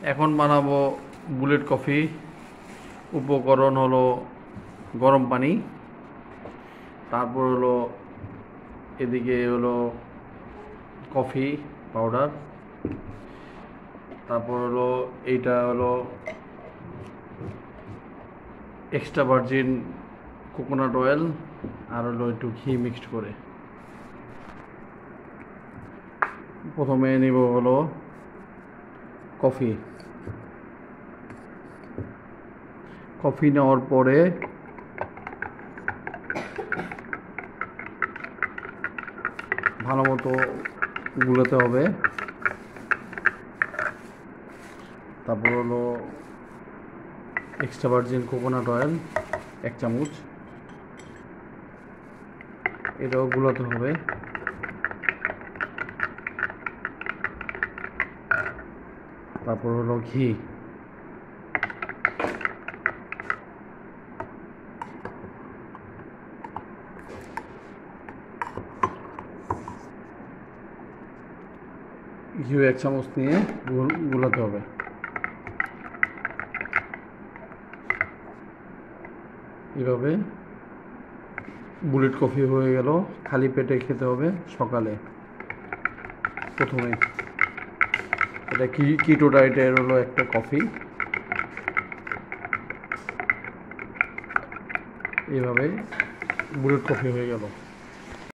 এখন বানাবো bullet coffee. উপকরণ হলো গরম পানি, তারপর হলো এদিকে হলো কফি পাউডার, তারপর হলো এইটা হলো এক্সট্রা ভার্জিন কোকোনাট অয়েল, আর হলো একটু ঘি মিক্সড করে। প্রথমে নিব হলো কফি। কফি নেওয়ার পরে ভালো মতো গুলাতে হবে। তারপর হলো এক্সট্রা ভার্জিন কোকোনাট অয়েল 1 চামচ, এটাও গুলাতে হবে। তারপর হলো ঘি, ঘিও 1 চামচ নিয়ে গুলাতে হবে। এভাবে বুলেট কফি হয়ে গেল। খালি পেটে খেতে হবে সকালে। প্রথমে এটা কিটো ডায়েটের হলো একটা কফি। এভাবে বুলেট কফি হয়ে গেল।